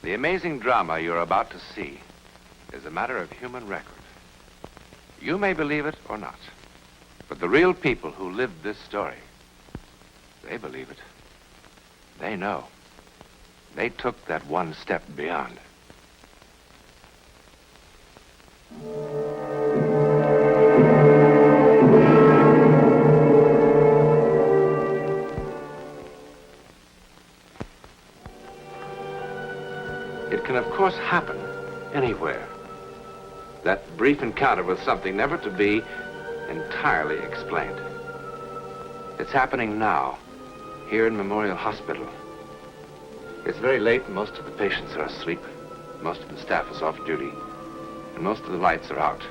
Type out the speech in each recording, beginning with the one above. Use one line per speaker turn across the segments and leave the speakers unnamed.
The amazing drama you're about to see is a matter of human record. You may believe it or not, but the real people who lived this story, they believe it. They know. They took that one step beyond. It can, of course, happen anywhere. That brief encounter with something never to be entirely explained. It's happening now, here in Memorial Hospital. It's very late and most of the patients are asleep. Most of the staff is off duty, and most of the lights are out.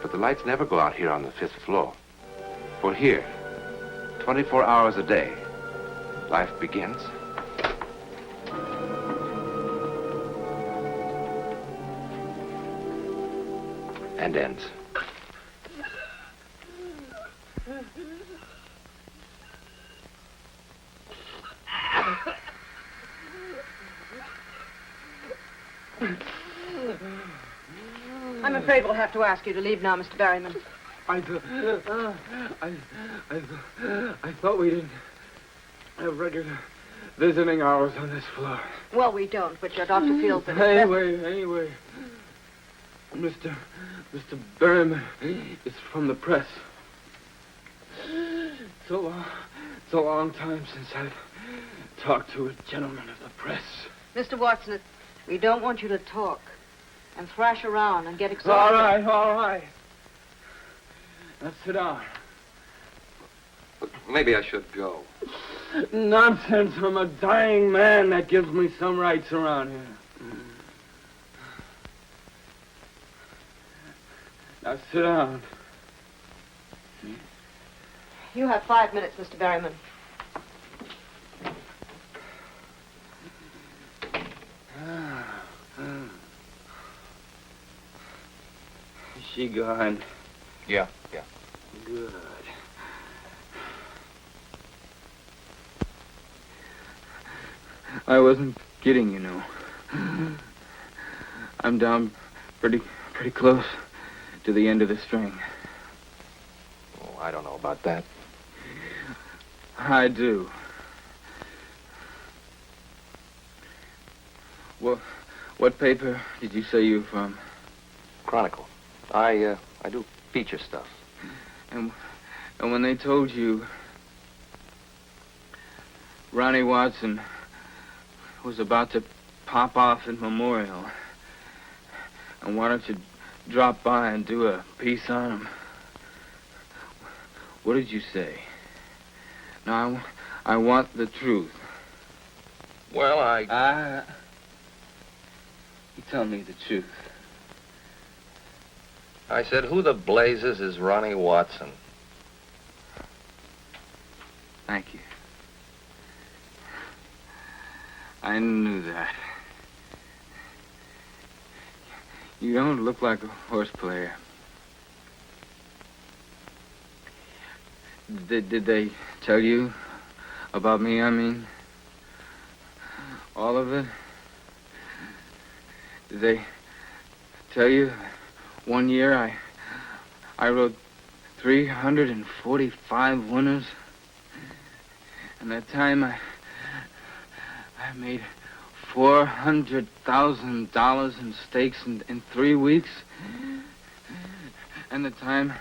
But the lights never go out here on the 5th floor. For here, 24 hours a day, life begins and ends.
I'm afraid we'll have to ask you to leave now, Mr. Berryman.
I thought we didn't have regular visiting hours on this floor.
Well, we don't, but your doctor feels that...
Anyway, Mr. Berryman is from the press. It's a long time since I've talked to a gentleman of the press.
Mr. Watson, we don't want you to talk and thrash around and get exhausted.
All right. Now sit down.
Maybe I should go.
Nonsense. I'm a dying man. That gives me some rights around here. Now sit down.
You have 5 minutes, Mr. Berryman.
Is she gone?
Yeah.
Good. I wasn't kidding, you know. I'm down pretty close to the end of the string.
Oh, I don't know about that.
I do. Well, what paper did you say you were from?
Chronicle. I do feature stuff.
And when they told you Ronnie Watson was about to pop off in Memorial, and why don't you drop by and do a piece on him? What did you say? Now, I want the truth.
Well,
You tell me the truth.
I said, who the blazes is Ronnie Watson?
Thank you. I knew that. You don't look like a horse player. Did they tell you about me, I mean? All of it? Did they tell you one year I wrote 345 winners? And that time I made $400,000 in stakes in 3 weeks. And the time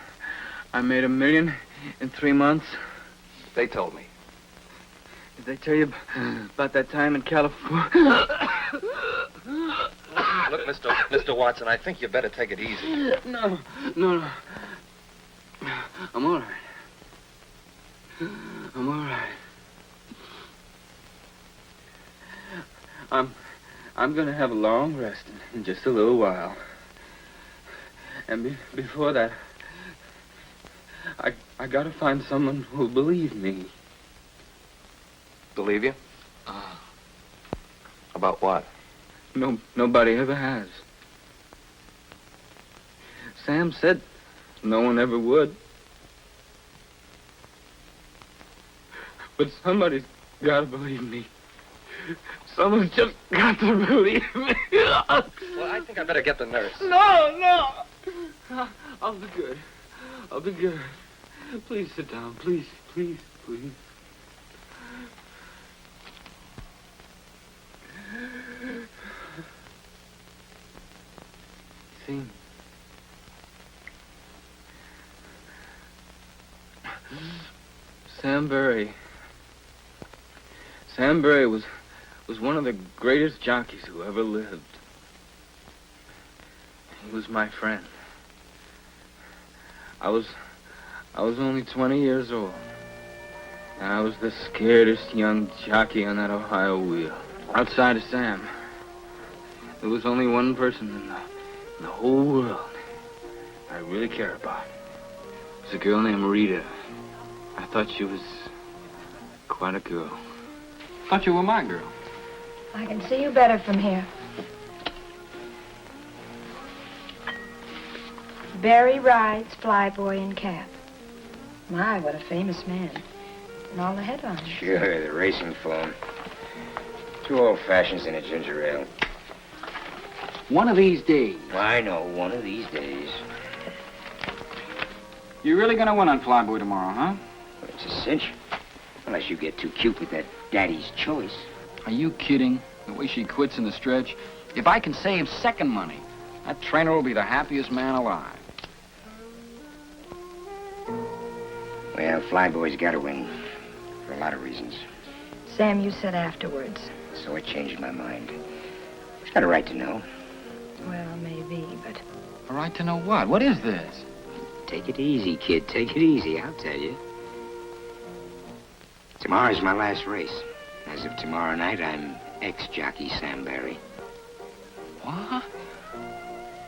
I made $1 million in 3 months.
they told me.
Did they tell you about that time in California?
Look, Mr. Watson, I think you better take it easy.
No. I'm all right. I'm gonna have a long rest in just a little while. And before that, I gotta find someone who'll believe me.
Believe you? About what?
Nobody ever has. Sam said no one ever would. But somebody's gotta believe me. Someone's just got to relieve me.
Well, I think I better get the nurse.
No. I'll be good. I'll be good. Please sit down. Please. See? Sam Berry. Sam Berry was one of the greatest jockeys who ever lived. He was my friend. I was only 20 years old. And I was the scaredest young jockey on that Ohio wheel. Outside of Sam, there was only one person in the whole world I really cared about. It was a girl named Rita. I thought she was quite a girl. Thought you were my girl.
I can see you better from here. Barry rides Flyboy and Cap. My, what a famous man. And all the headlines.
Sure, the racing form. 2 old fashions and a ginger ale.
One of these days.
I know, one of these days.
You're really gonna win on Flyboy tomorrow, huh?
Well, it's a cinch. Unless you get too cute with that daddy's choice.
Are you kidding? The way she quits in the stretch. If I can save second money, that trainer will be the happiest man alive.
Well, Flyboy's got to win. For a lot of reasons.
Sam, you said afterwards.
So it changed my mind. She's got a right to know.
Well, maybe, but...
A right to know what? What is this?
Take it easy, kid. Take it easy, I'll tell you. Tomorrow's my last race. As of tomorrow night, I'm ex-jockey Sam Berry.
What?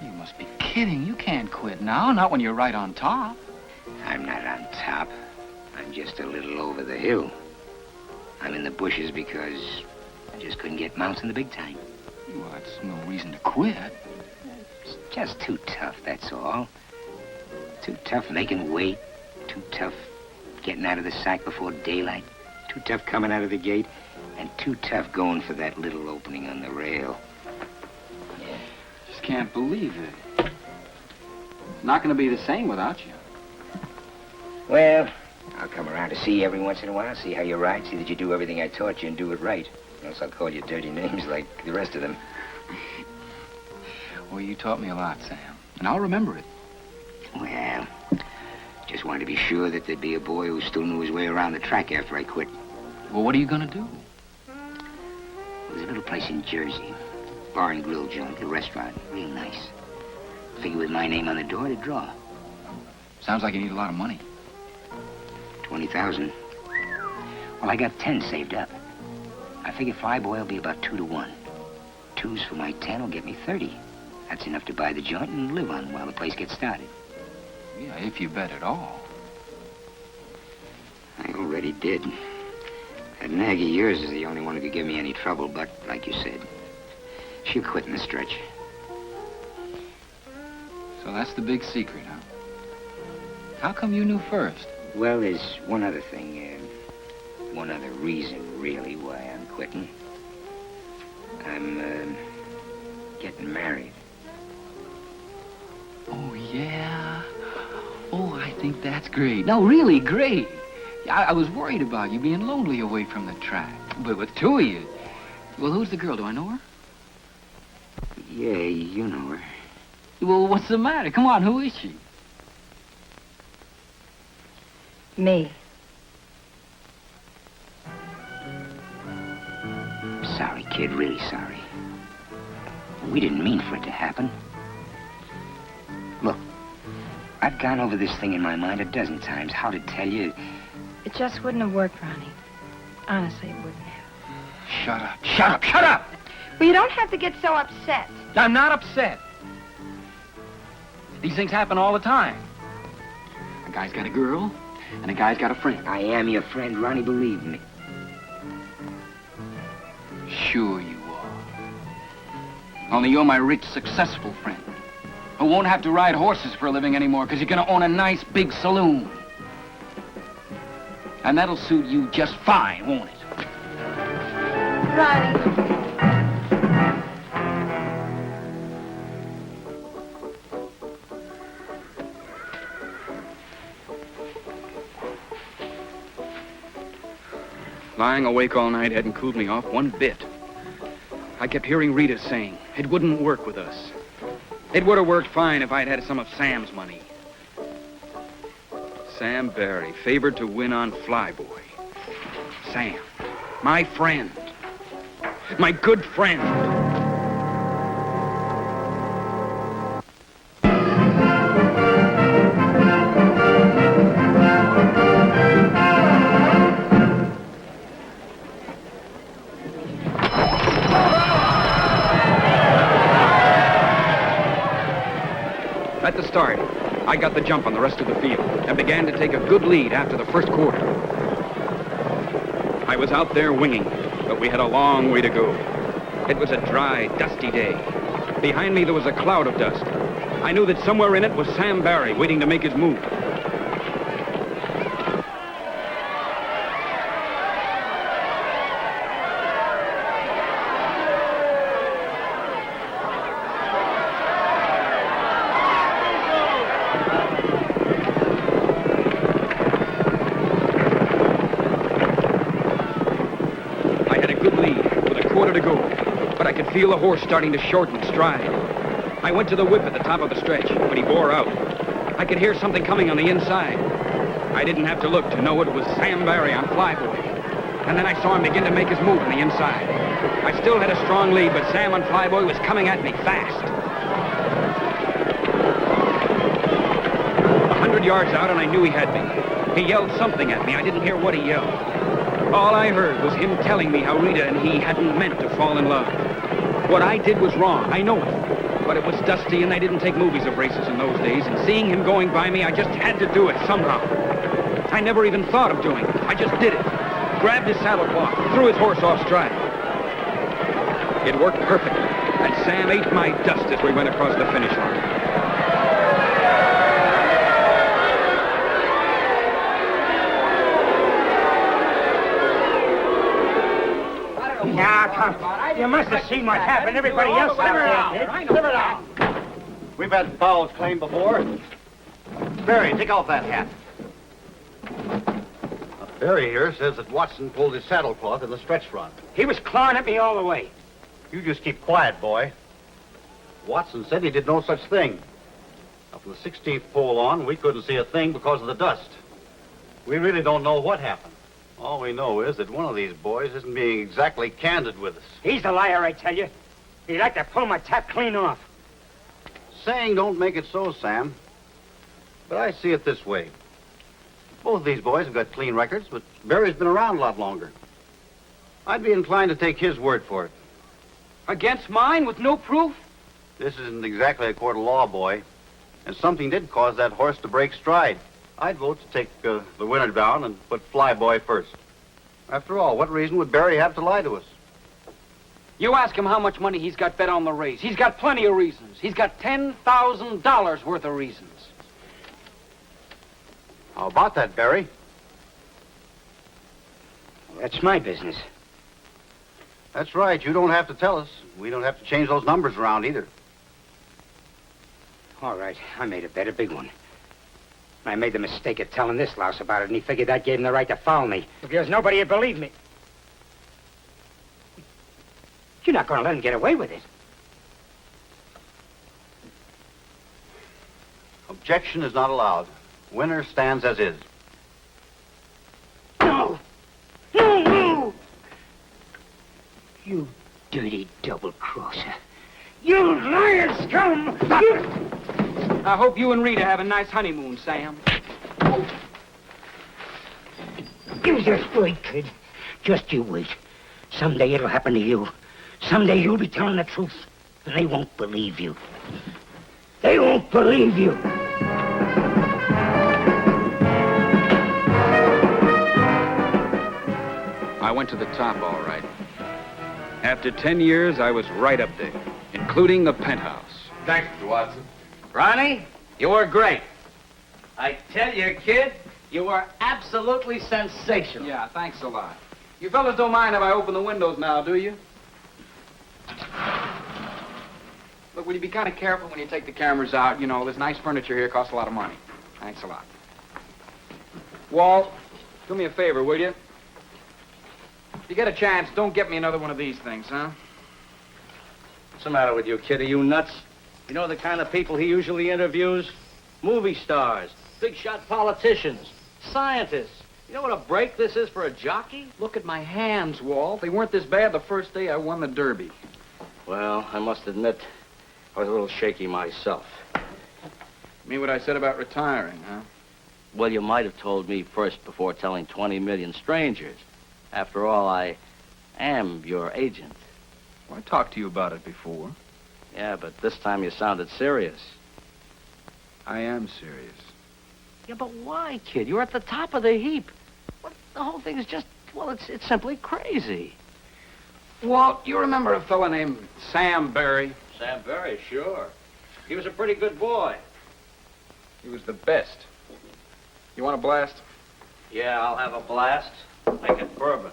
You must be kidding. You can't quit now, not when you're right on top.
I'm not on top. I'm just a little over the hill. I'm in the bushes because I just couldn't get mounts in the big time.
Well, that's no reason to quit.
It's just too tough, that's all. Too tough making weight. Too tough getting out of the sack before daylight. Too tough coming out of the gate. And too tough going for that little opening on the rail. Yeah.
Just can't believe it. It's not going to be the same without you.
Well, I'll come around to see you every once in a while, see how you ride, see that you do everything I taught you and do it right. Or else I'll call you dirty names like the rest of them.
Well, you taught me a lot, Sam. And I'll remember it.
Well, just wanted to be sure that there'd be a boy who still knew his way around the track after I quit.
Well, what are you going to do?
There's a little place in Jersey. Bar and grill joint, a restaurant. Real nice. Figure with my name on the door to draw.
Sounds like you need a lot of money.
20,000. Well, I got 10 saved up. I figure Flyboy will be about 2 to 1. 2s for my 10 will get me 30. That's enough to buy the joint and live on while the place gets started.
Yeah, if you bet at all.
I already did. That nag of yours is the only one who could give me any trouble, but, like you said, she'll quit in the stretch.
So that's the big secret, huh? How come you knew first?
Well, there's one other thing, one other reason, really, why I'm quitting. I'm, getting married.
Oh, yeah? Oh, I think that's great. No, really great. I was worried about you being lonely away from the track. But with 2 of you... Well, who's the girl? Do I know her?
Yeah, you know her.
Well, what's the matter? Come on, who is she?
Me.
Sorry, kid, really sorry. We didn't mean for it to happen. Look, I've gone over this thing in my mind a dozen times, how to tell you.
It just wouldn't have worked, Ronnie. Honestly, it wouldn't have.
Shut up. Shut up. Shut up!
Well, you don't have to get so upset.
I'm not upset. These things happen all the time. A guy's got a girl, and a guy's got a friend.
I am your friend, Ronnie, believe me.
Sure you are. Only you're my rich, successful friend, who won't have to ride horses for a living anymore because you're going to own a nice, big saloon. And that'll suit you just fine, won't it?
Riley.
Lying awake all night hadn't cooled me off one bit. I kept hearing Rita saying it wouldn't work with us. It would have worked fine if I'd had some of Sam's money. Sam Barry, favored to win on Flyboy. Sam, my friend. My good friend. At the start, I got the jump on the rest of the field and began to take a good lead after the first quarter. I was out there winging, but we had a long way to go. It was a dry, dusty day. Behind me, there was a cloud of dust. I knew that somewhere in it was Sam Barry waiting to make his move. Feel the horse starting to shorten stride. I went to the whip at the top of the stretch, but he bore out. I could hear something coming on the inside. I didn't have to look to know it was Sam Barry on Flyboy. And then I saw him begin to make his move on the inside. I still had a strong lead, but Sam on Flyboy was coming at me fast. 100 yards out, and I knew he had me. He yelled something at me. I didn't hear what he yelled. All I heard was him telling me how Rita and he hadn't meant to fall in love. What I did was wrong, I know it. But it was dusty and they didn't take movies of races in those days, and seeing him going by me, I just had to do it somehow. I never even thought of doing it. I just did it. Grabbed his saddle cloth, threw his horse off stride. It worked perfectly, and Sam ate my dust as we went across the finish line.
Now, come. You must have seen what happened. Everybody else out there did.
Live it out. We've had fouls claimed before. Barry, take off that hat. Barry here says that Watson pulled his saddlecloth in the stretch run.
He was clawing at me all the way.
You just keep quiet, boy. Watson said he did no such thing. Up from the 16th pole on, we couldn't see a thing because of the dust. We really don't know what happened. All we know is that one of these boys isn't being exactly candid with us.
He's the liar, I tell you. He'd like to pull my tap clean off.
Saying don't make it so, Sam. But I see it this way. Both of these boys have got clean records, but Barry's been around a lot longer. I'd be inclined to take his word for it.
Against mine with no proof?
This isn't exactly a court of law, boy. And something did cause that horse to break stride. I'd vote to take the winner down and put Flyboy first. After all, what reason would Barry have to lie to us?
You ask him how much money he's got bet on the race. He's got plenty of reasons. He's got $10,000 worth of reasons.
How about that, Barry?
Well, that's my business.
That's right. You don't have to tell us. We don't have to change those numbers around either.
All right, I made a bet, a big one. I made the mistake of telling this louse about it, and he figured that gave him the right to foul me. Because nobody would believe me. You're not going to let him get away with it.
Objection is not allowed. Winner stands as is.
No! No, no! You dirty double-crosser. You liar scum!
I hope you and Rita have a nice honeymoon, Sam.
You just wait, kid. Just you wait. Someday it'll happen to you. Someday you'll be telling the truth, and they won't believe you. They won't believe you.
I went to the top, all right. After 10 years, I was right up there, including the penthouse.
Thanks, Mr. Watson.
Ronnie, you were great. I tell you, kid, you were absolutely sensational.
Yeah, thanks a lot. You fellas don't mind if I open the windows now, do you? Look, will you be kind of careful when you take the cameras out? You know, this nice furniture here costs a lot of money. Thanks a lot. Walt, do me a favor, will you? If you get a chance, don't get me another one of these things, huh?
What's the matter with you, kid? Are you nuts? You know the kind of people he usually interviews? Movie stars, big shot politicians, scientists. You know what a break this is for a jockey?
Look at my hands, Walt. They weren't this bad the first day I won the Derby.
Well, I must admit, I was a little shaky myself.
Mean what I said about retiring, huh?
Well, you might have told me first before telling 20 million strangers. After all, I am your agent.
Well, I talked to you about it before.
Yeah, but this time you sounded serious.
I am serious.
Yeah, but why, kid? You're at the top of the heap. What, the whole thing is just, well, it's simply crazy.
Walt, you remember a fella named Sam Barry?
Sam Barry, sure. He was a pretty good boy.
He was the best. You want a blast?
Yeah, I'll have a blast. Make it bourbon.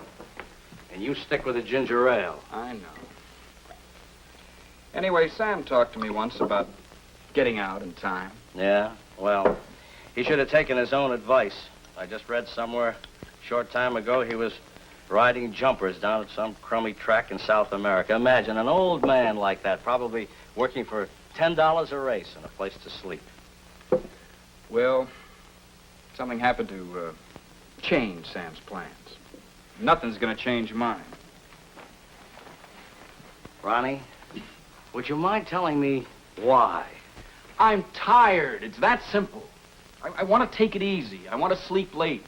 And you stick with the ginger ale.
I know. Anyway, Sam talked to me once about getting out in time.
Yeah? Well, he should have taken his own advice. I just read somewhere a short time ago he was riding jumpers down at some crummy track in South America. Imagine an old man like that, probably working for $10 a race and a place to sleep.
Well, something happened to change Sam's plans. Nothing's going to change mine.
Ronnie, would you mind telling me why?
I'm tired. It's that simple. I want to take it easy. I want to sleep late.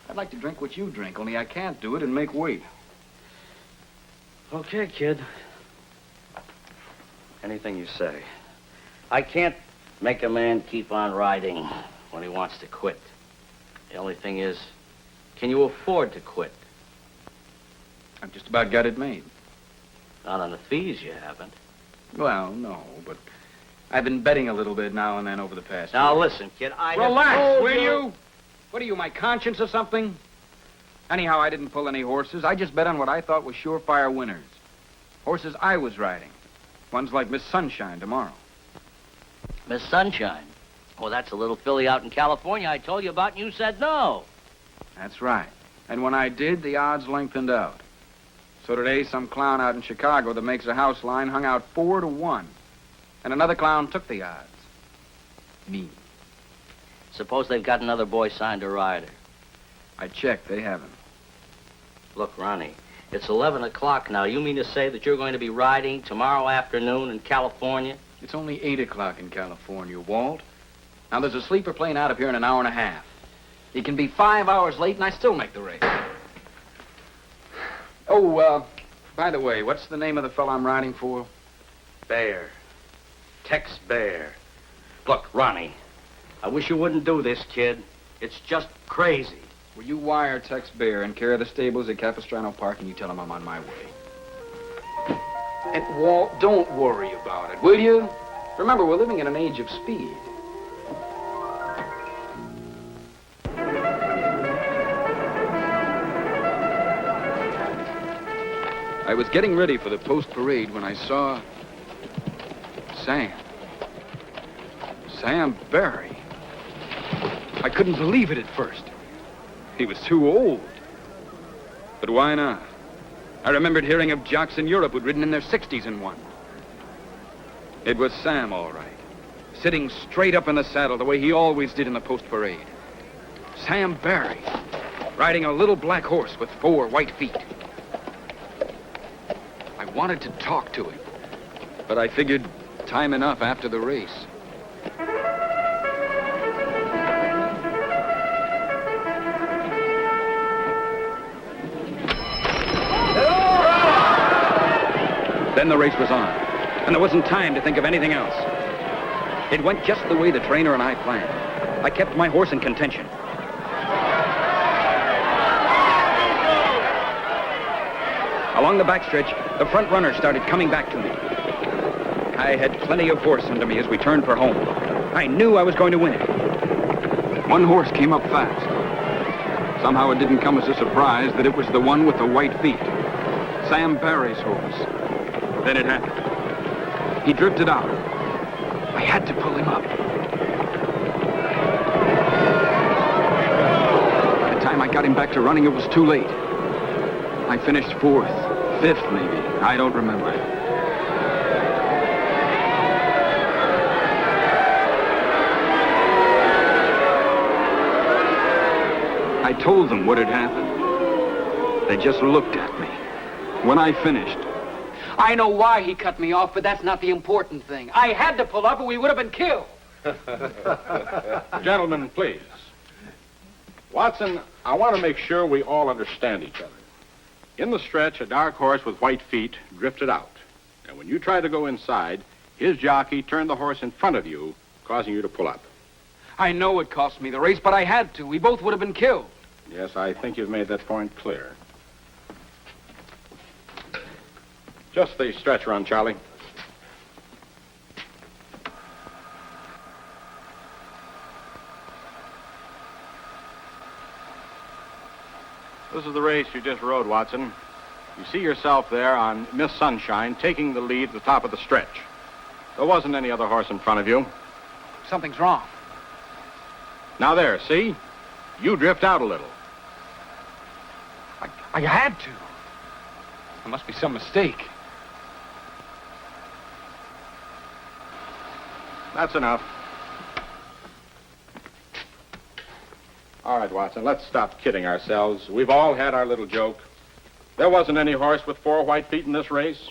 I'd like to drink what you drink, only I can't do it and make weight.
Okay, kid. Anything you say. I can't make a man keep on riding when he wants to quit. The only thing is, can you afford to quit?
I've just about got it made.
Not on the fees, you haven't.
Well, no, but I've been betting a little bit now and then over the past
Now,
year.
listen, kid, I have
Relax,
told
will you? What are you, my conscience or something? Anyhow, I didn't pull any horses. I just bet on what I thought was surefire winners. Horses I was riding. Ones like Miss Sunshine tomorrow.
Miss Sunshine. Well, that's a little filly out in California I told you about, and you said no.
That's right. And when I did, the odds lengthened out. So today, some clown out in Chicago that makes a house line hung out 4-1. And another clown took the odds. Me.
Suppose they've got another boy signed to ride her.
I checked. They haven't.
Look, Ronnie, it's 11 o'clock now. You mean to say that you're going to be riding tomorrow afternoon in California?
It's only 8 o'clock in California, Walt. Now, there's a sleeper plane out of here in an hour and a half. He can be 5 hours late, and I still make the race. Oh, by the way, what's the name of the fellow I'm riding for?
Bear. Tex Bear. Look, Ronnie, I wish you wouldn't do this, kid. It's just crazy.
Will you wire Tex Bear and carry the stables at Capistrano Park, and you tell him I'm on my way? And, Walt, don't worry about it, will you? Remember, we're living in an age of speed. I was getting ready for the post-parade when I saw Sam. Sam Barry. I couldn't believe it at first. He was too old. But why not? I remembered hearing of jocks in Europe who'd ridden in their 60s and won. It was Sam, all right. Sitting straight up in the saddle the way he always did in the post-parade. Sam Barry, riding a little black horse with 4 white feet. I wanted to talk to him, but I figured time enough after the race. Then the race was on, and there wasn't time to think of anything else. It went just the way the trainer and I planned. I kept my horse in contention. Along the backstretch, the front runner started coming back to me. I had plenty of force under me as we turned for home. I knew I was going to win it. One horse came up fast. Somehow it didn't come as a surprise that it was the one with the white feet. Sam Barry's horse. Then it happened. He drifted out. I had to pull him up. By the time I got him back to running, it was too late. I finished 4th, 5th maybe. I don't remember. I told them what had happened. They just looked at me. When I finished,
I know why he cut me off, but that's not the important thing. I had to pull up or we would have been killed.
Gentlemen, please. Watson, I want to make sure we all understand each other. In the stretch, a dark horse with white feet drifted out. And when you tried to go inside, his jockey turned the horse in front of you, causing you to pull up.
I know it cost me the race, but I had to. We both would have been killed.
Yes, I think you've made that point clear. Just the stretch run, Charlie. This is the race you just rode, Watson. You see yourself there on Miss Sunshine taking the lead at the top of the stretch. There wasn't any other horse in front of you.
Something's wrong.
Now there, see? You drift out a little.
I had to. There must be some mistake.
That's enough. All right, Watson, let's stop kidding ourselves. We've all had our little joke. There wasn't any horse with 4 white feet in this race.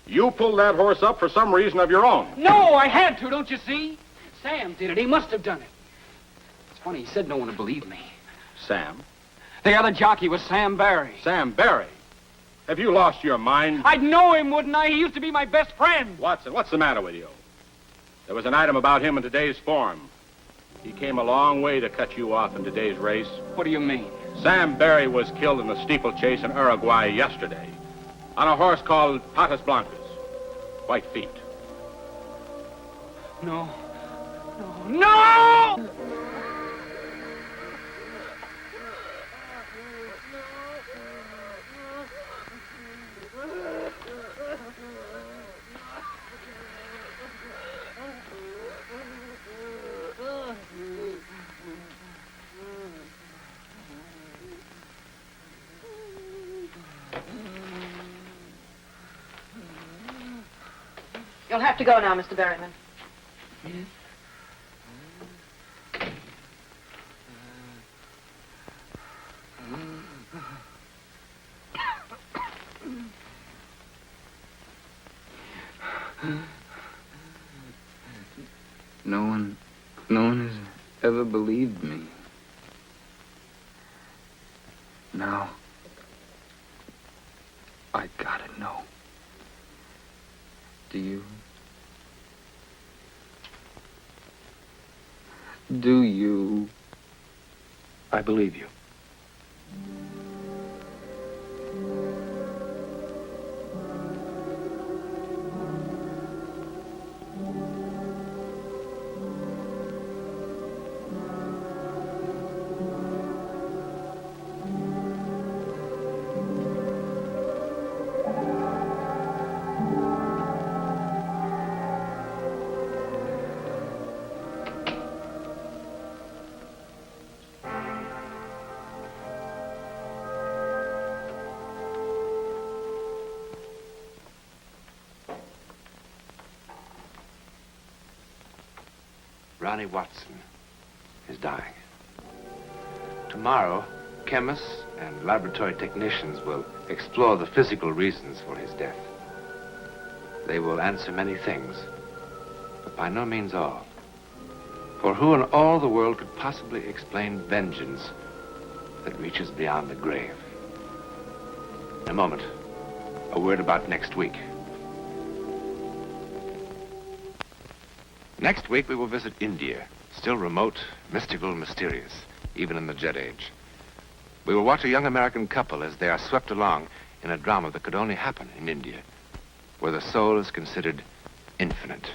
You pulled that horse up for some reason of your own.
No, I had to, don't you see? Sam did it. He must have done it. It's funny, he said no one would believe me.
Sam?
The other jockey was Sam Barry.
Sam Barry? Have you lost your mind?
I'd know him, wouldn't I? He used to be my best friend.
Watson, what's the matter with you? There was an item about him in today's form. He came a long way to cut you off in today's race.
What do you mean?
Sam Barry was killed in the steeplechase in Uruguay yesterday on a horse called Patas Blancas. White feet.
No. No!
You'll have to go now, Mr. Berryman.
No one has ever believed me. Now, I gotta know. Do you? Do you?
I believe you. Ronnie Watson is dying. Tomorrow, chemists and laboratory technicians will explore the physical reasons for his death. They will answer many things, but by no means all. For who in all the world could possibly explain vengeance that reaches beyond the grave? In a moment, a word about next week. Next week, we will visit India, still remote, mystical, mysterious, even in the Jet Age. We will watch a young American couple as they are swept along in a drama that could only happen in India, where the soul is considered infinite.